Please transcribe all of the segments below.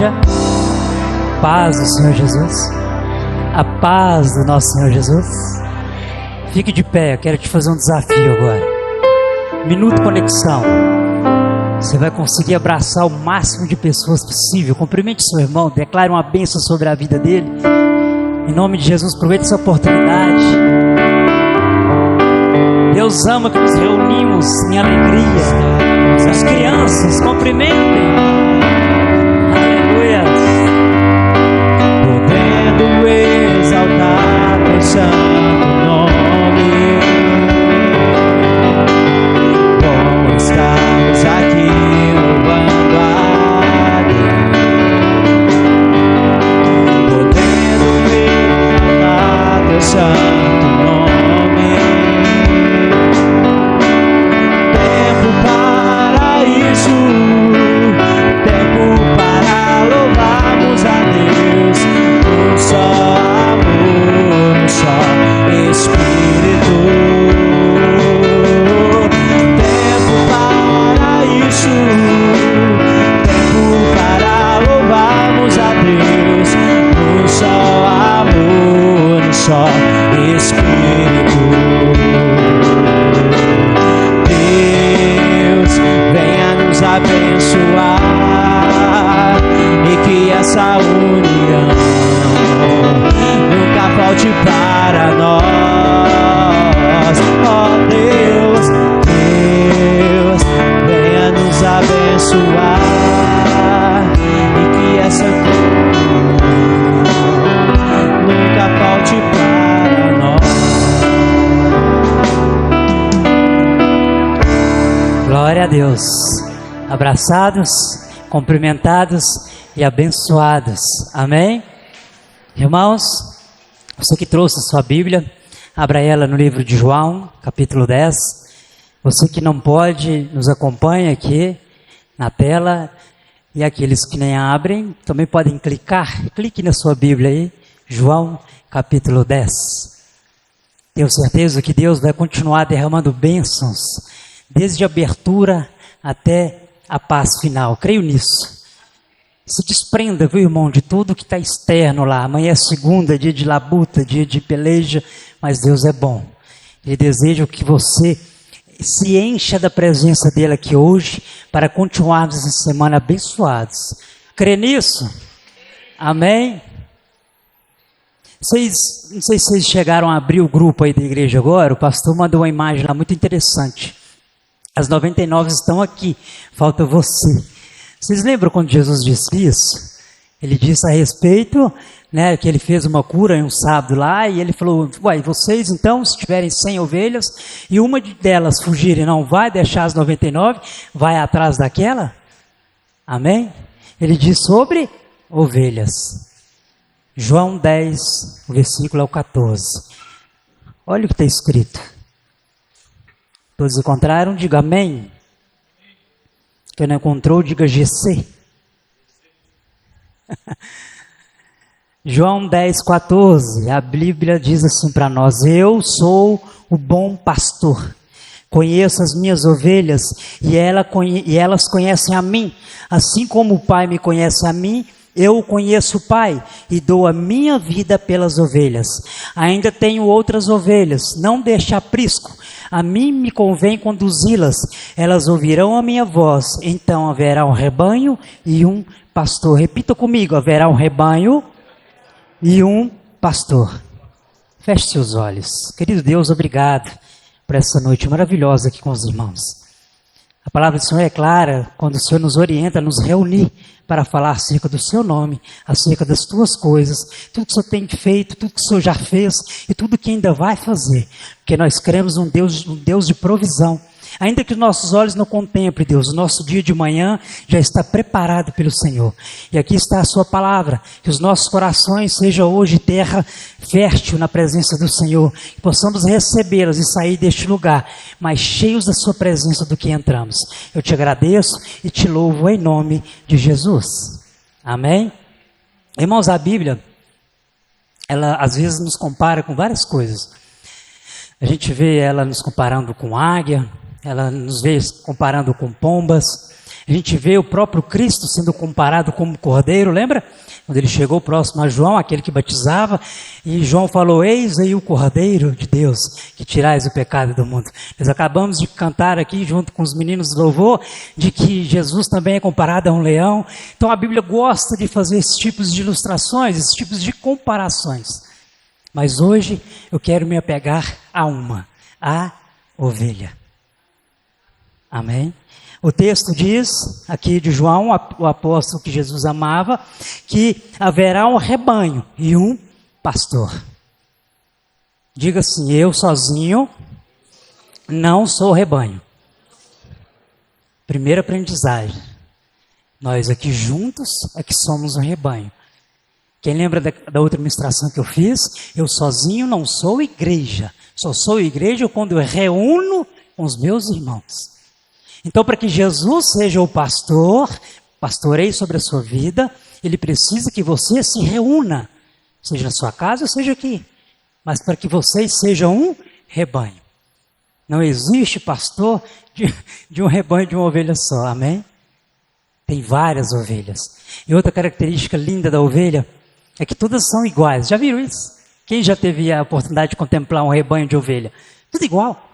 igreja. Paz do Senhor Jesus. A paz do nosso Senhor Jesus. Fique de pé, eu quero te fazer um desafio agora. Minuto conexão. Você vai conseguir abraçar o máximo de pessoas possível. Cumprimente seu irmão, declare uma bênção sobre a vida dele. Em nome de Jesus, aproveite essa oportunidade. Deus ama que nos reunimos em alegria. As crianças, cumprimentem. Aleluia. Podendo exaltar teu santo nome. Bom estarmos aqui louvando a Deus. Podendo exaltar teu santo nome. Tempo para isso, tempo para louvarmos a Deus. Um só amor, um só Espírito. Tempo para isso, tempo para louvarmos a Deus. Um só amor, um só Espírito. Deus, venha nos abençoar e que essa união nunca falte para nós. Ó Deus, Deus, venha nos abençoar e que essa união nunca falte para nós. Glória a Deus. Abraçados, cumprimentados e abençoados. Amém? Irmãos, você que trouxe a sua Bíblia, abra ela no livro de João, capítulo 10. Você que não pode, nos acompanha aqui na tela. E aqueles que nem abrem, também podem clicar. Clique na sua Bíblia aí, João, capítulo 10. Tenho certeza que Deus vai continuar derramando bênçãos, desde a abertura até a paz final. Creio nisso. Se desprenda, viu, irmão, de tudo que está externo lá. Amanhã é segunda, dia de labuta, dia de peleja, mas Deus é bom. Ele deseja que você se encha da presença dele aqui hoje, para continuarmos essa semana abençoados. Crê nisso? Amém? Não sei se vocês chegaram a abrir o grupo aí da igreja agora. O pastor mandou uma imagem lá muito interessante. As 99 estão aqui, falta você. Vocês lembram quando Jesus disse isso? Ele disse a respeito, né, que ele fez uma cura em um sábado lá, e ele falou, vocês então, se tiverem 100 ovelhas, e uma delas fugir e não vai deixar as 99, vai atrás daquela? Amém? Ele diz sobre ovelhas. João 10, o versículo é o 14. Olha o que está escrito. Todos encontraram? Diga amém. Quem não encontrou, diga GC. João 10, 14. A Bíblia diz assim para nós: eu sou o bom pastor. Conheço as minhas ovelhas e elas conhecem a mim. Assim como o Pai me conhece a mim, eu conheço o Pai e dou a minha vida pelas ovelhas. Ainda tenho outras ovelhas, não deixe aprisco. A mim me convém conduzi-las. Elas ouvirão a minha voz. Então haverá um rebanho e um pastor. Repita comigo: haverá um rebanho e um pastor. Feche seus olhos. Querido Deus, obrigado por essa noite maravilhosa aqui com os irmãos. A palavra do Senhor é clara quando o Senhor nos orienta a nos reunir para falar acerca do seu nome, acerca das tuas coisas, tudo que o Senhor tem feito, tudo que o Senhor já fez e tudo que ainda vai fazer. Porque nós cremos um Deus de provisão. Ainda que os nossos olhos não contemplem, Deus, o nosso dia de manhã já está preparado pelo Senhor. E aqui está a sua palavra, que os nossos corações sejam hoje terra fértil na presença do Senhor, que possamos recebê-los e sair deste lugar mais cheios da sua presença do que entramos. Eu te agradeço e te louvo em nome de Jesus. Amém? Irmãos, a Bíblia, ela às vezes nos compara com várias coisas. A gente vê ela nos comparando com águia, ela nos vê comparando com pombas, A gente vê o próprio Cristo sendo comparado como cordeiro, lembra? Quando ele chegou próximo a João, aquele que batizava, e João falou: eis aí o cordeiro de Deus, que tirais o pecado do mundo. Nós acabamos de cantar aqui, junto com os meninos do louvor, de que Jesus também é comparado a um leão. Então a Bíblia gosta de fazer esses tipos de ilustrações, esses tipos de comparações. Mas hoje eu quero me apegar a ovelha. Amém? O texto diz, aqui de João, o apóstolo que Jesus amava, que haverá um rebanho e um pastor. Diga assim: eu sozinho não sou rebanho. Primeira aprendizagem. Nós aqui juntos é que somos um rebanho. Quem lembra da outra ministração que eu fiz? Eu sozinho não sou igreja. Só sou igreja quando eu reúno com os meus irmãos. Então, para que Jesus seja o pastor, pastoreie sobre a sua vida, ele precisa que você se reúna, seja na sua casa ou seja aqui, mas para que vocês sejam um rebanho. Não existe pastor de um rebanho de uma ovelha só, amém? Tem várias ovelhas. E outra característica linda da ovelha é que todas são iguais. Já viram isso? Quem já teve a oportunidade de contemplar um rebanho de ovelha? Tudo igual.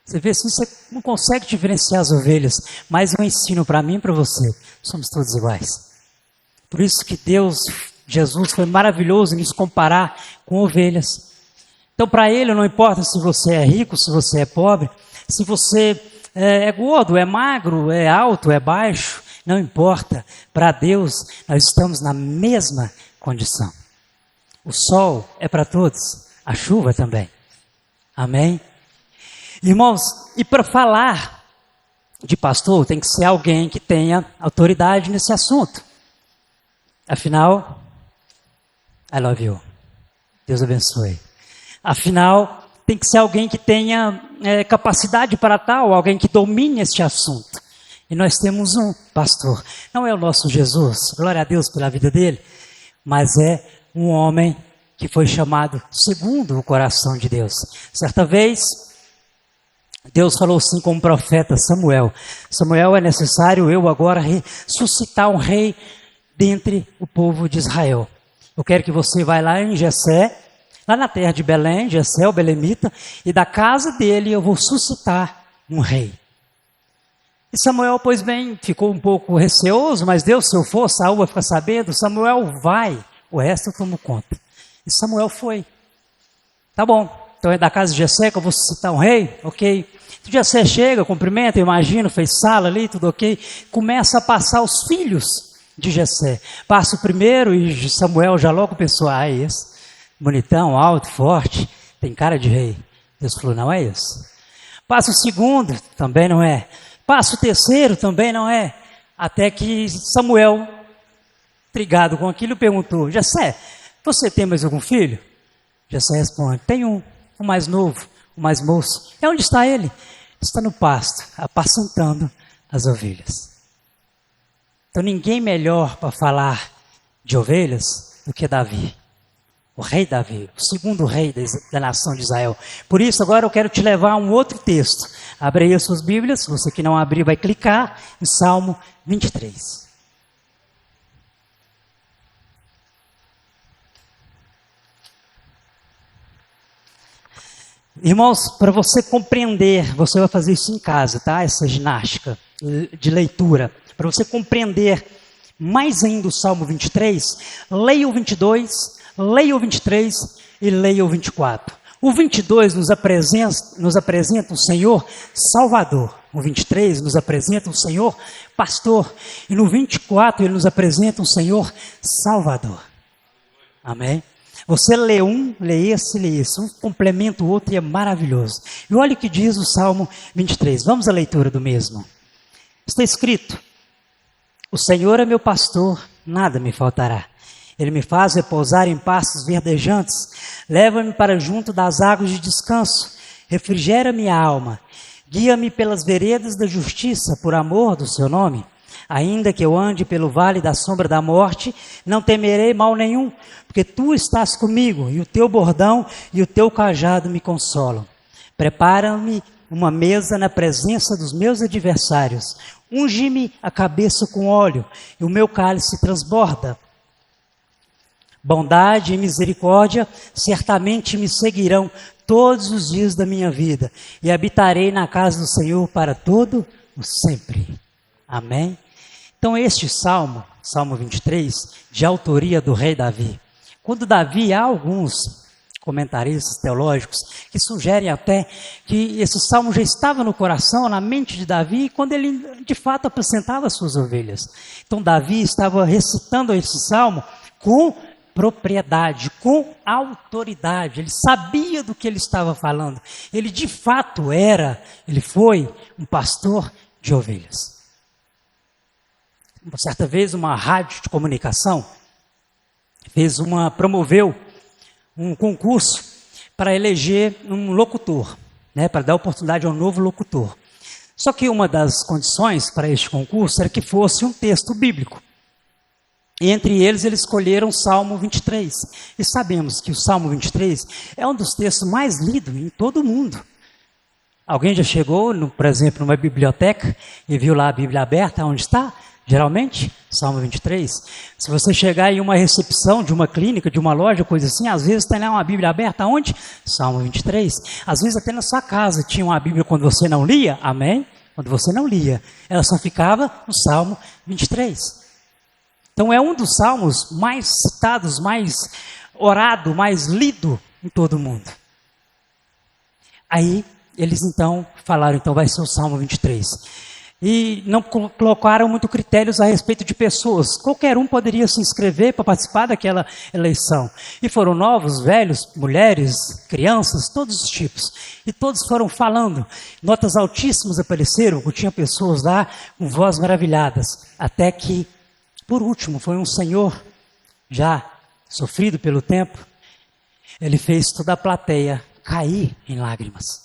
Você vê assim, você não consegue diferenciar as ovelhas, mas eu ensino para mim e para você, somos todos iguais. Por isso que Jesus foi maravilhoso em nos comparar com ovelhas. Então para ele não importa se você é rico, se você é pobre, se você é gordo, é magro, é alto, é baixo, não importa. Para Deus nós estamos na mesma condição. O sol é para todos, a chuva também. Amém? Irmãos, e para falar de pastor, tem que ser alguém que tenha autoridade nesse assunto. Afinal, I love you. Deus abençoe. Afinal, tem que ser alguém que tenha capacidade para tal, alguém que domine este assunto. E nós temos um pastor. Não é o nosso Jesus, glória a Deus pela vida dele, mas é um homem que foi chamado segundo o coração de Deus. Certa vez, Deus falou assim com o profeta Samuel: Samuel, é necessário eu agora ressuscitar um rei dentre o povo de Israel. Eu quero que você vá lá em Jessé, lá na terra de Belém, Jessé, o belemita, e da casa dele eu vou suscitar um rei. E Samuel, pois bem, ficou um pouco receoso, mas Deus, se eu for, Saul vai ficar sabendo. Samuel vai, o resto eu tomo conta. E Samuel foi. Tá bom. Então é da casa de Jessé que eu vou suscitar um rei? Ok. Então Jessé chega, cumprimenta, eu imagino, fez sala ali, tudo ok. Começa a passar os filhos de Jessé. Passa o primeiro e Samuel já logo pensou: ah, é esse. Bonitão, alto, forte, tem cara de rei. Deus falou: não é esse. Passa o segundo, também não é. Passa o terceiro, também não é. Até que Samuel, intrigado com aquilo, perguntou: Jessé, você tem mais algum filho? Jessé responde: tem um. O mais novo, o mais moço. E onde está ele? Está no pasto, apacentando as ovelhas. Então ninguém melhor para falar de ovelhas do que Davi. O rei Davi, o segundo rei da nação de Israel. Por isso agora eu quero te levar a um outro texto. Abre aí as suas Bíblias, você que não abrir vai clicar em Salmo 23. Irmãos, para você compreender, você vai fazer isso em casa, tá? Essa ginástica de leitura. Para você compreender mais ainda o Salmo 23, leia o 22, leia o 23 e leia o 24. O 22 nos apresenta o Senhor Salvador. O 23 nos apresenta o Senhor Pastor. E no 24 ele nos apresenta o Senhor Salvador. Amém? Você lê um, lê esse, um complementa o outro e é maravilhoso. E olha o que diz o Salmo 23. Vamos à leitura do mesmo. Está escrito: o Senhor é meu pastor, nada me faltará. Ele me faz repousar em pastos verdejantes, leva-me para junto das águas de descanso, refrigera minha alma, guia-me pelas veredas da justiça, por amor do seu nome. Ainda que eu ande pelo vale da sombra da morte, não temerei mal nenhum, porque tu estás comigo, e o teu bordão e o teu cajado me consolam. uma mesa na presença dos meus adversários. Unge-me a cabeça com óleo, e o meu cálice transborda. Bondade e misericórdia certamente me seguirão todos os dias da minha vida, e habitarei na casa do Senhor para todo o sempre. Amém? Então este Salmo 23, de autoria do rei Davi. Quando Davi, há alguns comentaristas teológicos que sugerem até que esse salmo já estava no coração, na mente de Davi, quando ele de fato apresentava as suas ovelhas. Então Davi estava recitando esse salmo com propriedade, com autoridade. Ele sabia do que ele estava falando. Ele de fato ele foi um pastor de ovelhas. Uma certa vez uma rádio de comunicação promoveu um concurso para eleger um locutor, para dar oportunidade a um novo locutor. Só que uma das condições para este concurso era que fosse um texto bíblico. E entre eles escolheram o Salmo 23. E sabemos que o Salmo 23 é um dos textos mais lidos em todo o mundo. Alguém já chegou, por exemplo, numa biblioteca e viu lá a Bíblia aberta, onde está? Geralmente, Salmo 23. Se você chegar em uma recepção de uma clínica, de uma loja, coisa assim, às vezes tem lá uma Bíblia aberta, onde? Salmo 23. Às vezes até na sua casa tinha uma Bíblia quando você não lia, amém? Quando você não lia, ela só ficava no Salmo 23. Então é um dos salmos mais citados, mais orado, mais lido em todo o mundo. Aí eles então falaram, então vai ser o Salmo 23. E não colocaram muito critérios a respeito de pessoas. Qualquer um poderia se inscrever para participar daquela eleição. E foram novos, velhos, mulheres, crianças, todos os tipos. E todos foram falando. Notas altíssimas apareceram, tinha pessoas lá com vozes maravilhadas. Até que, por último, foi um senhor, já sofrido pelo tempo, ele fez toda a plateia cair em lágrimas.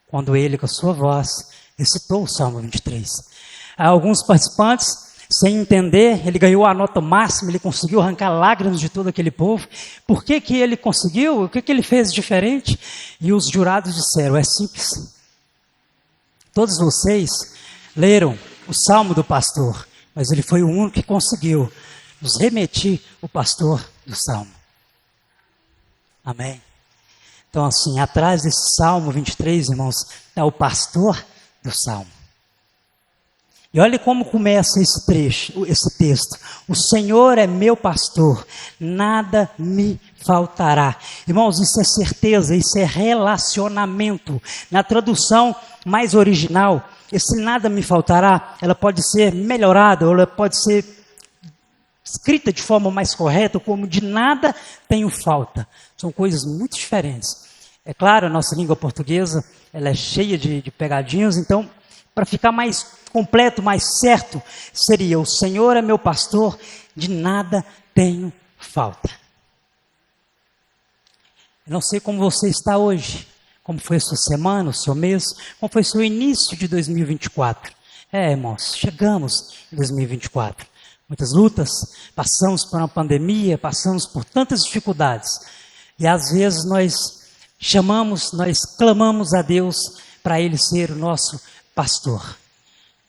Quando ele, com a sua voz, recitou o Salmo 23. Alguns participantes, sem entender, ele ganhou a nota máxima, ele conseguiu arrancar lágrimas de todo aquele povo. Por que ele conseguiu? O que ele fez diferente? E os jurados disseram, é simples. Todos vocês leram o Salmo do pastor, mas ele foi o único que conseguiu nos remeter o pastor do Salmo. Amém? Então assim, atrás desse Salmo 23, irmãos, está o pastor do Salmo. E olha como começa esse trecho, esse texto. O Senhor é meu pastor, nada me faltará. Irmãos, isso é certeza, isso é relacionamento. Na tradução mais original, esse nada me faltará, ela pode ser melhorada, ou ela pode ser escrita de forma mais correta, como de nada tenho falta. São coisas muito diferentes. É claro, a nossa língua portuguesa, ela é cheia de pegadinhas, então, para ficar mais completo, mais certo, seria: o Senhor é meu pastor, de nada tenho falta. Eu não sei como você está hoje, como foi a sua semana, o seu mês, como foi o seu início de 2024. Irmãos, chegamos em 2024. Muitas lutas, passamos por uma pandemia, passamos por tantas dificuldades. E às vezes nós clamamos a Deus para Ele ser o nosso pastor.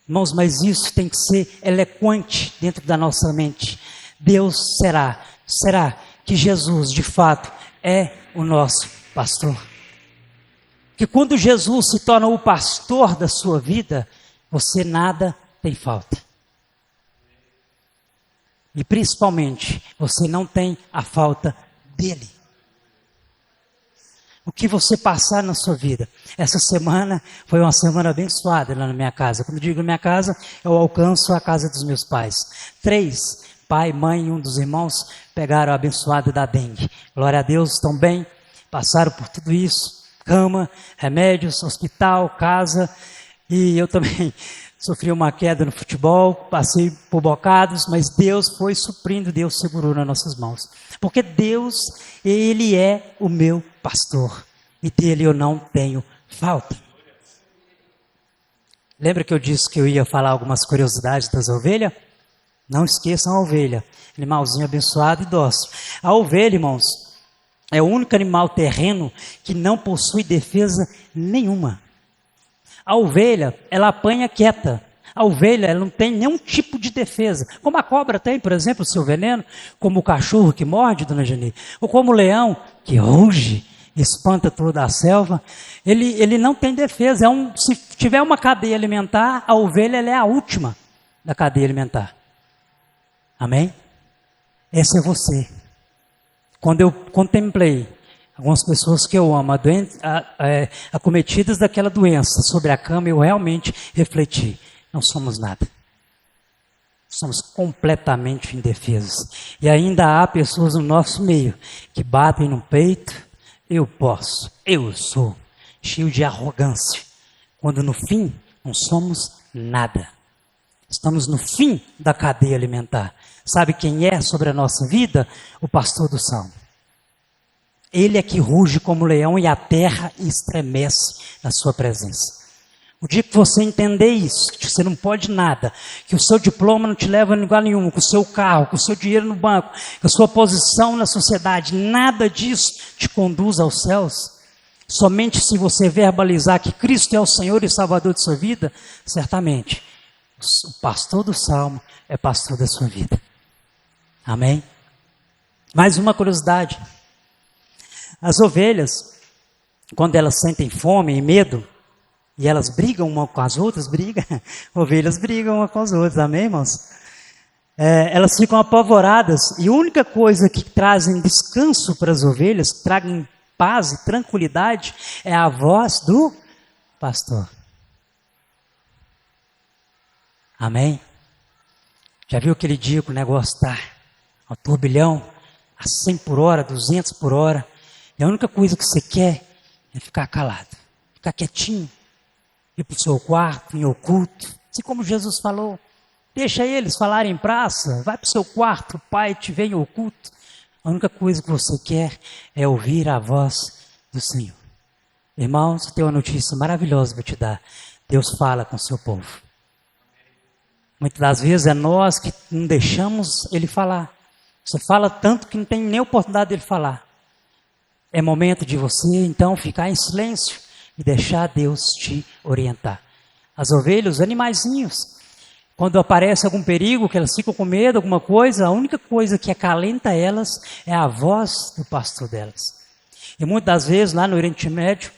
Irmãos, mas isso tem que ser eloquente dentro da nossa mente. Deus será que Jesus de fato é o nosso pastor? Que quando Jesus se torna o pastor da sua vida, você nada tem falta. E principalmente, você não tem a falta dele. O que você passar na sua vida. Essa semana foi uma semana abençoada lá na minha casa. Quando digo minha casa, eu alcanço a casa dos meus pais. 3, pai, mãe e um dos irmãos, pegaram a abençoada da dengue. Glória a Deus, estão bem, passaram por tudo isso. Cama, remédios, hospital, casa. E eu também sofri uma queda no futebol, passei por bocados, mas Deus foi suprindo, Deus segurou nas nossas mãos. Porque Deus, Ele é o meu pastor, e dele eu não tenho falta. Lembra que eu disse que eu ia falar algumas curiosidades das ovelhas? Não esqueçam a ovelha, animalzinho abençoado e dócil. A ovelha, irmãos, é o único animal terreno que não possui defesa nenhuma. A ovelha, ela apanha quieta. A ovelha, ela não tem nenhum tipo de defesa. Como a cobra tem, por exemplo, o seu veneno, como o cachorro que morde, dona Geni, ou como o leão que ruge, espanta toda a selva. Ele não tem defesa. Se tiver uma cadeia alimentar, a ovelha ela é a última da cadeia alimentar. Amém? Esse é você. Quando eu contemplei algumas pessoas que eu amo, acometidas daquela doença sobre a cama, eu realmente refleti. Não somos nada. Somos completamente indefesos. E ainda há pessoas no nosso meio que batem no peito. Eu posso, eu sou. Cheio de arrogância. Quando no fim não somos nada. Estamos no fim da cadeia alimentar. Sabe quem é sobre a nossa vida? O pastor do Salmo. Ele é que ruge como leão e a terra estremece na sua presença. O dia que você entender isso, que você não pode nada, que o seu diploma não te leva a lugar nenhum, com o seu carro, com o seu dinheiro no banco, com a sua posição na sociedade, nada disso te conduz aos céus. Somente se você verbalizar que Cristo é o Senhor e Salvador de sua vida, certamente, o pastor do Salmo é pastor da sua vida. Amém? Mais uma curiosidade. As ovelhas, quando elas sentem fome e medo, e elas brigam uma com as outras, ovelhas brigam uma com as outras, amém, irmãos? Elas ficam apavoradas, e a única coisa que trazem descanso para as ovelhas, que tragam paz e tranquilidade, é a voz do pastor. Amém? Já viu aquele dia que o negócio está ao turbilhão, a 100 por hora, 200 por hora, e a única coisa que você quer é ficar calado, ficar quietinho, ir para o seu quarto, em oculto, assim como Jesus falou, deixa eles falarem em praça, vai para o seu quarto, o Pai te vê em oculto. A única coisa que você quer é ouvir a voz do Senhor. Irmãos, eu tenho uma notícia maravilhosa para te dar. Deus fala com o seu povo. Muitas das vezes é nós que não deixamos Ele falar. Você fala tanto que não tem nem oportunidade dele falar. É momento de você, então, ficar em silêncio e deixar Deus te orientar. As ovelhas, os animaizinhos, quando aparece algum perigo, que elas ficam com medo, alguma coisa, a única coisa que acalenta elas é a voz do pastor delas. E muitas das vezes, lá no Oriente Médio,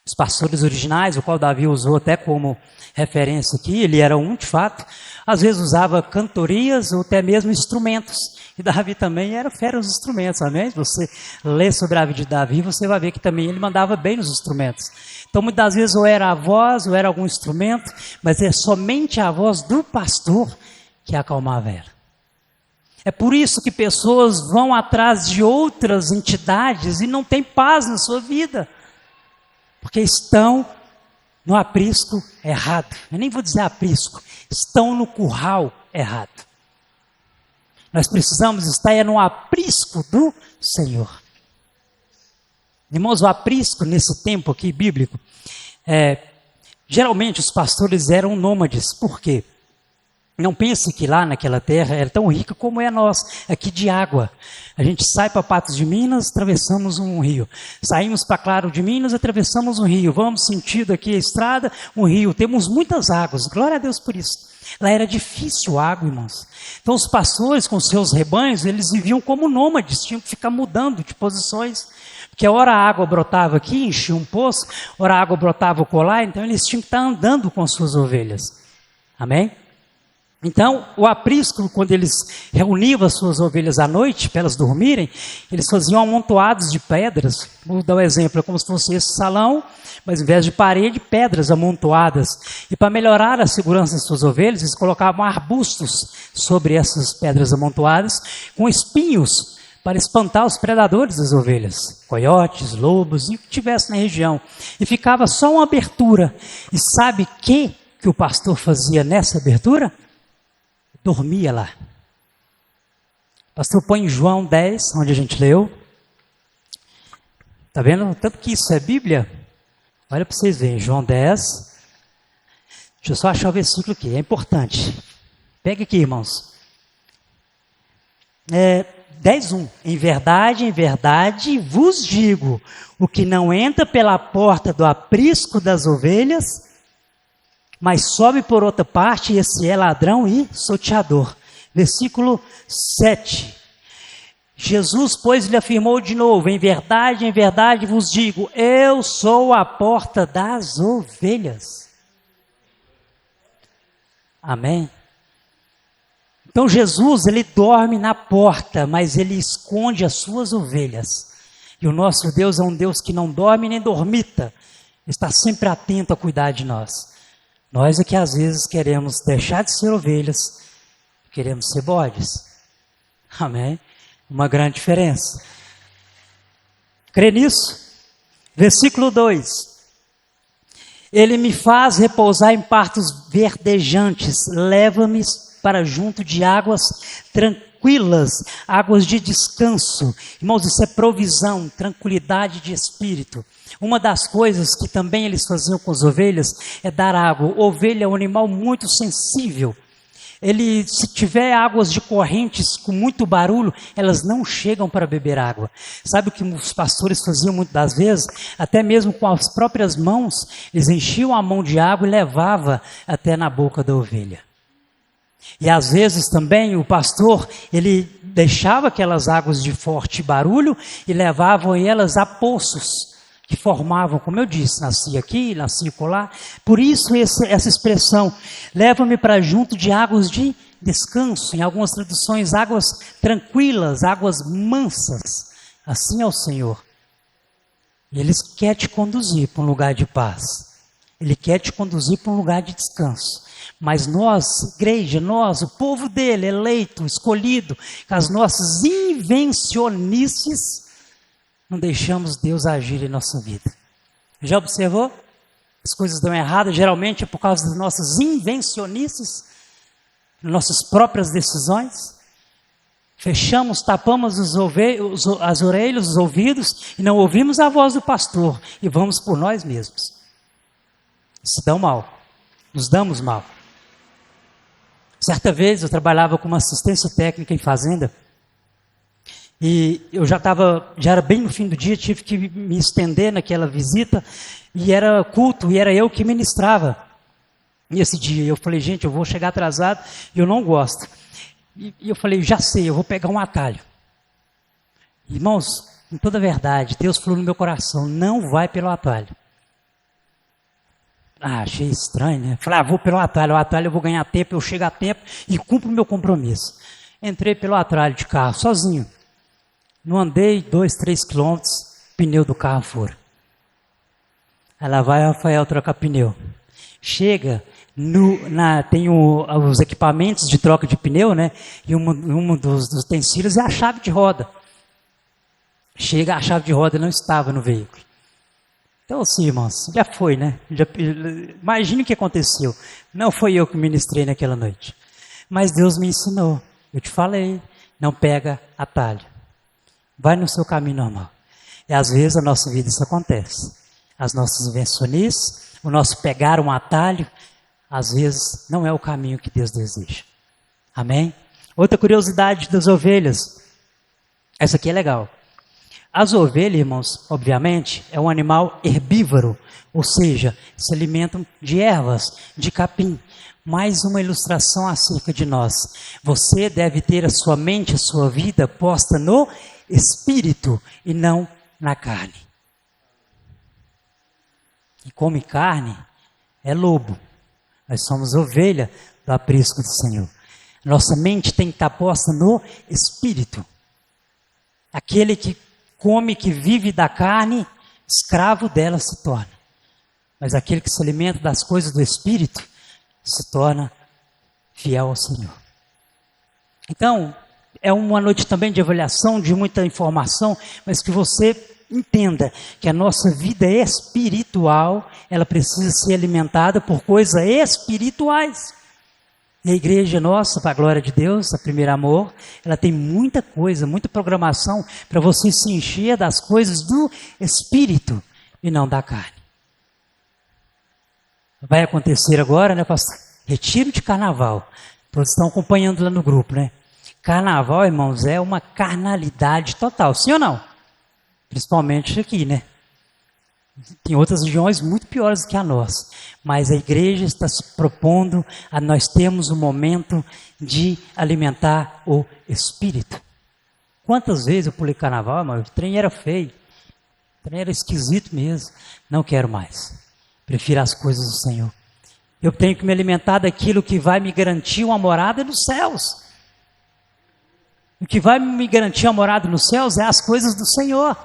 os pastores originais, o qual Davi usou até como referência aqui, ele era um de fato, às vezes usava cantorias ou até mesmo instrumentos. E Davi também era fera nos instrumentos, amém? Se você lê sobre a vida de Davi, você vai ver que também ele mandava bem nos instrumentos. Então, muitas das vezes, ou era a voz, ou era algum instrumento, mas é somente a voz do pastor que acalmava ela. É por isso que pessoas vão atrás de outras entidades e não têm paz na sua vida. Porque estão no aprisco errado. Eu nem vou dizer aprisco. Estão no curral errado. Nós precisamos estar no aprisco do Senhor. Irmãos, o aprisco nesse tempo aqui bíblico, geralmente os pastores eram nômades. Por quê? Não pense que lá naquela terra era tão rica como é a nossa, aqui de água. A gente sai para Patos de Minas, atravessamos um rio. Saímos para Claro de Minas, atravessamos um rio. Vamos sentido aqui a estrada, um rio. Temos muitas águas, glória a Deus por isso. Lá era difícil a água, irmãos. Então os pastores com seus rebanhos, eles viviam como nômades, tinham que ficar mudando de posições. Porque ora a água brotava aqui, enchia um poço, ora a água brotava colar, então eles tinham que estar andando com as suas ovelhas. Amém? Então, o aprisco, quando eles reuniam as suas ovelhas à noite, para elas dormirem, eles faziam amontoados de pedras. Vou dar um exemplo, é como se fosse esse salão, mas em vez de parede, pedras amontoadas. E para melhorar a segurança das suas ovelhas, eles colocavam arbustos sobre essas pedras amontoadas, com espinhos, para espantar os predadores das ovelhas, coiotes, lobos, e o que tivesse na região. E ficava só uma abertura. E sabe o que o pastor fazia nessa abertura? Dormia lá. O pastor põe em João 10, onde a gente leu. Está vendo? Tanto que isso é Bíblia. Olha para vocês verem, João 10. Deixa eu só achar o versículo aqui, é importante. Pega aqui, irmãos. 10:1. Em verdade vos digo, o que não entra pela porta do aprisco das ovelhas, mas sobe por outra parte, esse é ladrão e salteador. Versículo 7. Jesus, pois, lhe afirmou de novo: em verdade vos digo, eu sou a porta das ovelhas. Amém? Então Jesus, ele dorme na porta, mas ele esconde as suas ovelhas. E o nosso Deus é um Deus que não dorme nem dormita, está sempre atento a cuidar de nós. Nós é que às vezes queremos deixar de ser ovelhas, queremos ser bodes. Amém? Uma grande diferença. Crê nisso? Versículo 2. Ele me faz repousar em pastos verdejantes, leva-me para junto de águas tranquilas, águas de descanso. Irmãos, isso é provisão, tranquilidade de espírito. Uma das coisas que também eles faziam com as ovelhas é dar água. Ovelha é um animal muito sensível. Ele, se tiver águas de correntes com muito barulho, elas não chegam para beber água. Sabe o que os pastores faziam muitas das vezes? Até mesmo com as próprias mãos, eles enchiam a mão de água e levavam até na boca da ovelha. E às vezes também o pastor, ele deixava aquelas águas de forte barulho e levavam elas a poços que formavam, como eu disse, nascia aqui, nascia colar. Por isso essa expressão, leva-me para junto de águas de descanso. Em algumas traduções, águas tranquilas, águas mansas. Assim é o Senhor. Ele quer te conduzir para um lugar de paz. Ele quer te conduzir para um lugar de descanso. Mas nós, igreja, nós, o povo dele, eleito, escolhido, com as nossas invencionices, não deixamos Deus agir em nossa vida. Já observou? As coisas dão errado, geralmente é por causa das nossas invencionices, nossas próprias decisões. Fechamos, tapamos as orelhas, os ouvidos, e não ouvimos a voz do pastor, e vamos por nós mesmos. Se dão mal, nos damos mal. Certa vez eu trabalhava com uma assistência técnica em fazenda, e eu já era bem no fim do dia, tive que me estender naquela visita, e era culto, e era eu que ministrava. E esse dia eu falei, gente, eu vou chegar atrasado, e eu não gosto. E eu falei, já sei, eu vou pegar um atalho. Irmãos, com toda a verdade, Deus falou no meu coração, não vai pelo atalho. Achei estranho, né? Falei, vou pelo atalho, o atalho eu vou ganhar tempo, eu chego a tempo e cumpro o meu compromisso. Entrei pelo atalho de carro, sozinho. Não andei 2, 3 quilômetros, pneu do carro fora. Aí lá vai o Rafael trocar pneu. Chega, tem os equipamentos de troca de pneu, né? E um dos utensílios é a chave de roda. Chega, a chave de roda não estava no veículo. Então, assim, irmãos, já foi, né? Imagine o que aconteceu. Não foi eu que ministrei naquela noite. Mas Deus me ensinou. Eu te falei, não pega atalho. Vai no seu caminho normal. E às vezes a nossa vida isso acontece. As nossas invencionices, o nosso pegar um atalho, às vezes não é o caminho que Deus deseja. Amém? Outra curiosidade das ovelhas. Essa aqui é legal. As ovelhas, irmãos, obviamente, é um animal herbívoro, ou seja, se alimentam de ervas, de capim. Mais uma ilustração acerca de nós. Você deve ter a sua mente, a sua vida posta no espírito e não na carne. E come carne é lobo. Nós somos ovelha do aprisco do Senhor. Nossa mente tem que estar posta no espírito. Aquele que come, que vive da carne, escravo dela se torna. Mas aquele que se alimenta das coisas do espírito, se torna fiel ao Senhor. Então, é uma noite também de avaliação, de muita informação, mas que você entenda que a nossa vida espiritual, ela precisa ser alimentada por coisas espirituais. E a igreja nossa, para a glória de Deus, a Primeiro Amor, ela tem muita coisa, muita programação para você se encher das coisas do espírito e não da carne. Vai acontecer agora, né, pastor? Retiro de carnaval. Todos estão acompanhando lá no grupo, né? Carnaval, irmãos, é uma carnalidade total, sim ou não? Principalmente aqui, né? Tem outras regiões muito piores do que a nossa, mas a igreja está se propondo a nós termos um momento de alimentar o Espírito. Quantas vezes eu pulei carnaval, mas o trem era feio, o trem era esquisito mesmo. Não quero mais, prefiro as coisas do Senhor. Eu tenho que me alimentar daquilo que vai me garantir uma morada nos céus. O que vai me garantir uma morada nos céus é as coisas do Senhor.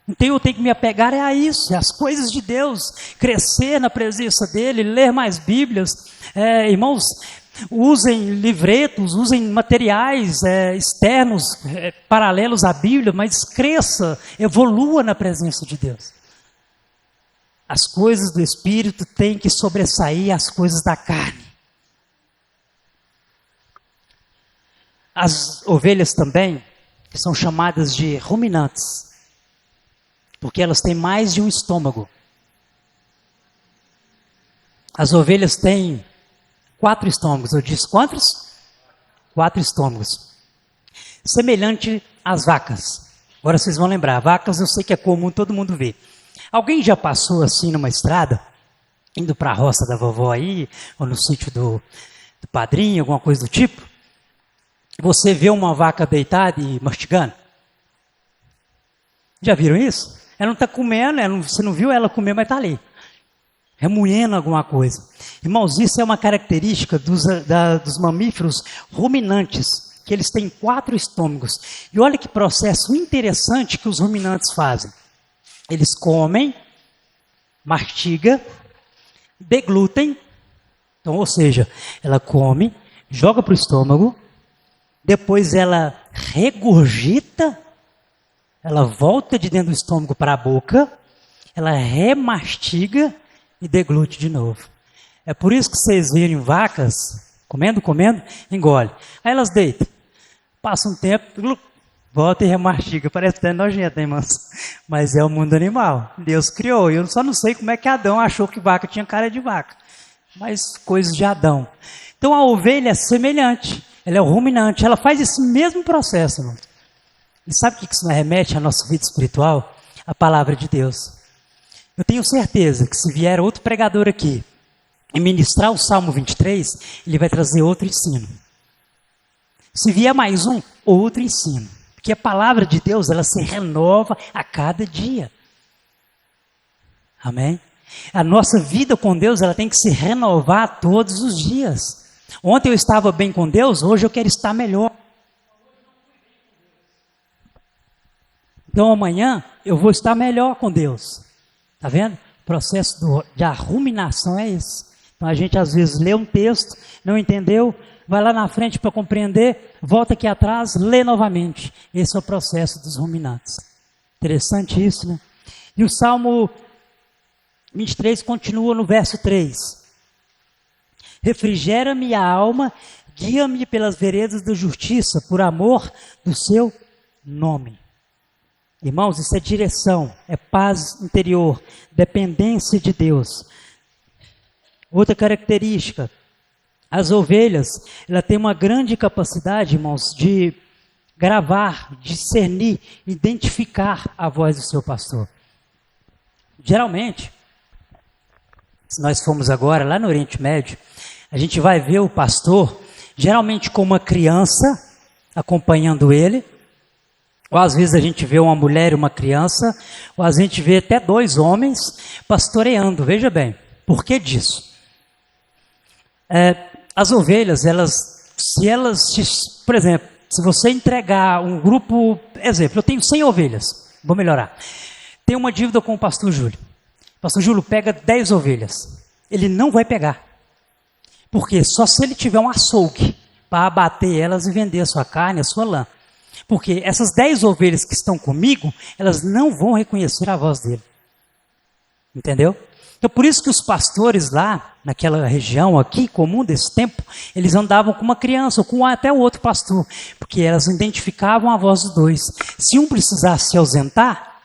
Então eu tenho que me apegar a isso, às coisas de Deus, crescer na presença dEle, ler mais Bíblias. Irmãos, usem livretos, usem materiais externos, paralelos à Bíblia, mas cresça, evolua na presença de Deus. As coisas do Espírito têm que sobressair as coisas da carne. As ovelhas também são chamadas de ruminantes, porque elas têm mais de um estômago. As ovelhas têm 4 estômagos. Eu disse quantos? 4 estômagos. Semelhante às vacas. Agora vocês vão lembrar, vacas eu sei que é comum, todo mundo vê. Alguém já passou assim numa estrada, indo para a roça da vovó aí, ou no sítio do padrinho, alguma coisa do tipo? Você vê uma vaca deitada e mastigando? Já viram isso? Ela não está comendo, você não viu ela comer, mas está ali, remoendo alguma coisa. Irmãos, isso é uma característica dos mamíferos ruminantes, que eles têm 4 estômagos. E olha que processo interessante que os ruminantes fazem. Eles comem, mastigam, deglutem. Então, ou seja, ela come, joga para o estômago, depois ela regurgita, ela volta de dentro do estômago para a boca, ela remastiga e deglute de novo. É por isso que vocês verem vacas comendo, engole. Aí elas deitam, passa um tempo, volta e remastiga. Parece até nojento, hein, irmãos? Mas é o mundo animal. Deus criou. Eu só não sei como é que Adão achou que vaca tinha cara de vaca. Mas coisas de Adão. Então a ovelha é semelhante. Ela é o ruminante. Ela faz esse mesmo processo, irmãos. E sabe o que isso nos remete à nossa vida espiritual? A palavra de Deus. Eu tenho certeza que se vier outro pregador aqui e ministrar o Salmo 23, ele vai trazer outro ensino. Se vier mais um, outro ensino. Porque a palavra de Deus, ela se renova a cada dia. Amém? A nossa vida com Deus, ela tem que se renovar todos os dias. Ontem eu estava bem com Deus, hoje eu quero estar melhor. Então amanhã eu vou estar melhor com Deus. Está vendo? O processo de ruminação é esse. Então a gente às vezes lê um texto, não entendeu, vai lá na frente para compreender, volta aqui atrás, lê novamente. Esse é o processo dos ruminantes. Interessante isso, né? E o Salmo 23 continua no verso 3. Refrigera-me a alma, guia-me pelas veredas da justiça, por amor do seu nome. Irmãos, isso é direção, é paz interior, dependência de Deus. Outra característica, as ovelhas, ela tem uma grande capacidade, irmãos, de gravar, discernir, identificar a voz do seu pastor. Geralmente, se nós formos agora lá no Oriente Médio, a gente vai ver o pastor, geralmente com uma criança acompanhando ele, ou às vezes a gente vê uma mulher e uma criança, ou às vezes a gente vê até 2 homens pastoreando. Veja bem, por que disso? As ovelhas, por exemplo, se você entregar um grupo, exemplo, eu tenho 100 ovelhas, vou melhorar. Tenho uma dívida com o pastor Júlio. O pastor Júlio pega 10 ovelhas. Ele não vai pegar. Por quê? Só se ele tiver um açougue para abater elas e vender a sua carne, a sua lã. Porque essas 10 ovelhas que estão comigo, elas não vão reconhecer a voz dele. Entendeu? Então, por isso que os pastores lá, naquela região aqui, comum desse tempo, eles andavam com uma criança, ou com até o outro pastor, porque elas identificavam a voz dos 2. Se um precisasse se ausentar,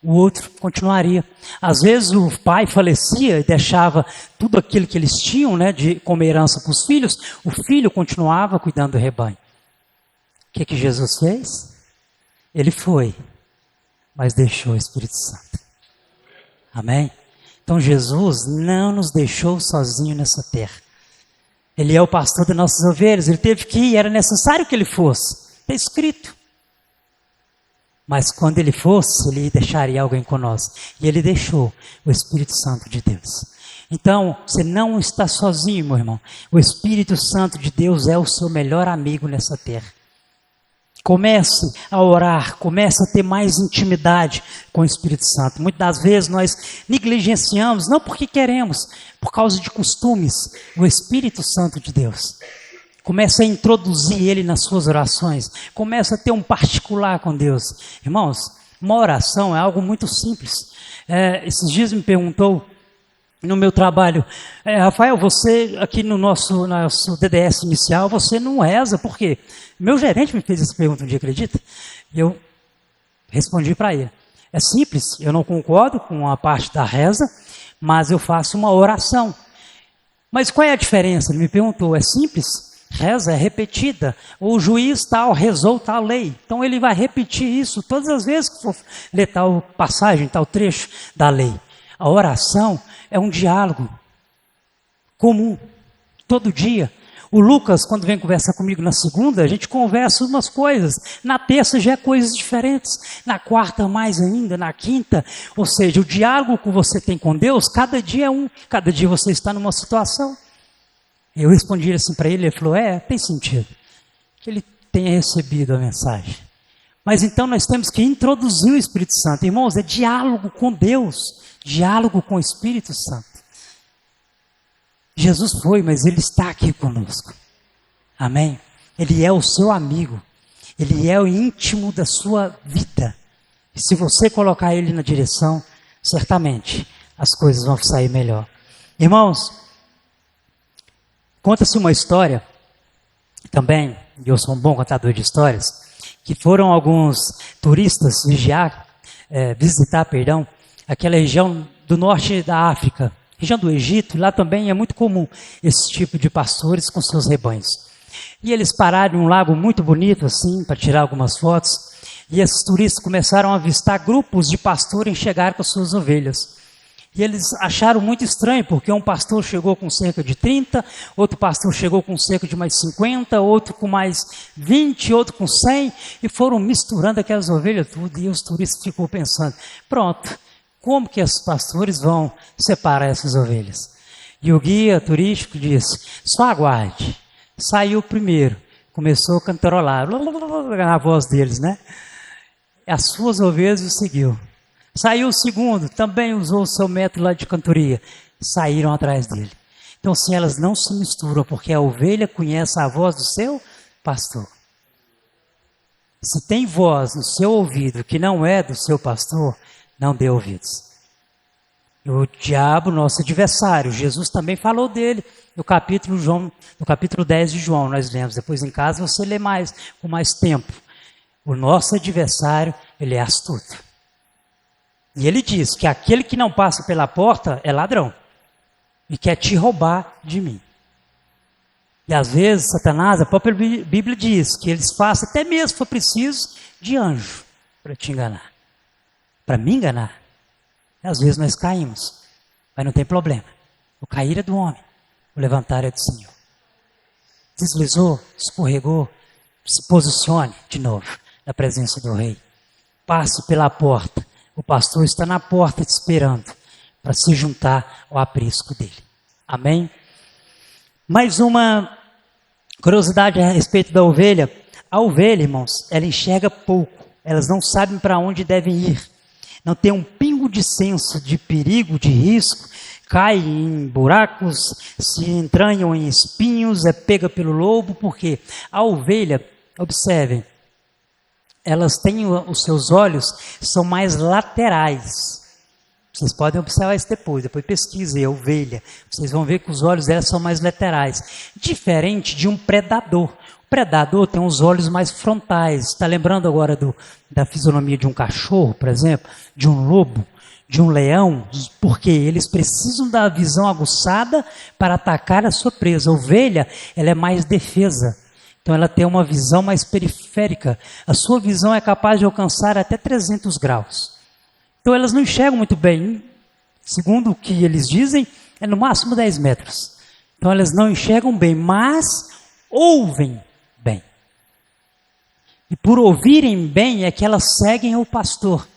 o outro continuaria. Às vezes o pai falecia e deixava tudo aquilo que eles tinham, né, como herança para os filhos, o filho continuava cuidando do rebanho. O que Jesus fez? Ele foi, mas deixou o Espírito Santo. Amém? Então Jesus não nos deixou sozinhos nessa terra. Ele é o pastor das nossas ovelhas, ele teve que ir, era necessário que ele fosse. Está escrito. Mas quando ele fosse, ele deixaria alguém conosco. E ele deixou o Espírito Santo de Deus. Então, você não está sozinho, meu irmão. O Espírito Santo de Deus é o seu melhor amigo nessa terra. Comece a orar, comece a ter mais intimidade com o Espírito Santo. Muitas das vezes nós negligenciamos, não porque queremos, por causa de costumes, o Espírito Santo de Deus. Comece a introduzir ele nas suas orações. Comece a ter um particular com Deus. Irmãos, uma oração é algo muito simples. Esses dias me perguntou no meu trabalho, Rafael, você aqui no nosso DDS inicial, você não reza, por quê? Meu gerente me fez essa pergunta um dia, acredita? E eu respondi para ele. É simples, eu não concordo com a parte da reza, mas eu faço uma oração. Mas qual é a diferença? Ele me perguntou, é simples? Reza é repetida. O juiz tal rezou tal lei. Então ele vai repetir isso todas as vezes que for ler tal passagem, tal trecho da lei. A oração é um diálogo comum, todo dia. O Lucas, quando vem conversar comigo na segunda, a gente conversa umas coisas. Na terça já é coisas diferentes. Na quarta mais ainda, na quinta. Ou seja, o diálogo que você tem com Deus, cada dia é um. Cada dia você está numa situação. Eu respondi assim para ele, ele falou, tem sentido. Que ele tenha recebido a mensagem. Mas então nós temos que introduzir o Espírito Santo. Irmãos, é diálogo com Deus. Diálogo com o Espírito Santo. Jesus foi, mas Ele está aqui conosco. Amém? Ele é o seu amigo. Ele é o íntimo da sua vida. E se você colocar Ele na direção, certamente as coisas vão sair melhor. Irmãos, conta-se uma história, também, e eu sou um bom contador de histórias, que foram alguns turistas visitar, aquela região do norte da África, região do Egito. Lá também é muito comum esse tipo de pastores com seus rebanhos. E eles pararam em um lago muito bonito, assim, para tirar algumas fotos, e esses turistas começaram a avistar grupos de pastores chegar com suas ovelhas. E eles acharam muito estranho, porque um pastor chegou com cerca de 30, outro pastor chegou com cerca de mais 50, outro com mais 20, outro com 100, e foram misturando aquelas ovelhas tudo, e os turistas ficam pensando, pronto, como que os pastores vão separar essas ovelhas? E o guia turístico disse, só aguarde. Saiu o primeiro, começou a cantarolar, na voz deles, né? As suas ovelhas o seguiu. Saiu o segundo, também usou o seu método lá de cantoria. Saíram atrás dele. Então, assim, elas não se misturam, porque a ovelha conhece a voz do seu pastor. Se tem voz no seu ouvido que não é do seu pastor, não dê ouvidos. O diabo, nosso adversário, Jesus também falou dele no capítulo 10 de João, nós lemos. Depois em casa você lê mais, com mais tempo. O nosso adversário, ele é astuto. E ele diz que aquele que não passa pela porta é ladrão e quer te roubar de mim. E às vezes Satanás, a própria Bíblia diz que eles fazem, até mesmo se for preciso, de anjo para te enganar. Para me enganar. E às vezes nós caímos, mas não tem problema. O cair é do homem, o levantar é do Senhor. Deslizou, escorregou, se posicione de novo na presença do Rei. Passe pela porta. O pastor está na porta te esperando para se juntar ao aprisco dele. Amém? Mais uma curiosidade a respeito da ovelha. A ovelha, irmãos, ela enxerga pouco. Elas não sabem para onde devem ir. Não tem um pingo de senso de perigo, de risco. Cai em buracos, se entranham em espinhos, é pega pelo lobo. Porque a ovelha, observem, elas têm os seus olhos, são mais laterais. Vocês podem observar isso depois pesquisem a ovelha. Vocês vão ver que os olhos delas são mais laterais. Diferente de um predador. O predador tem os olhos mais frontais. Está lembrando agora da fisionomia de um cachorro, por exemplo? De um lobo, de um leão? Porque eles precisam da visão aguçada para atacar a sua presa. A ovelha, ela é mais defesa. Então ela tem uma visão mais periférica. A sua visão é capaz de alcançar até 300 graus. Então elas não enxergam muito bem. Segundo o que eles dizem, é no máximo 10 metros. Então elas não enxergam bem, mas ouvem bem. E por ouvirem bem é que elas seguem o pastor.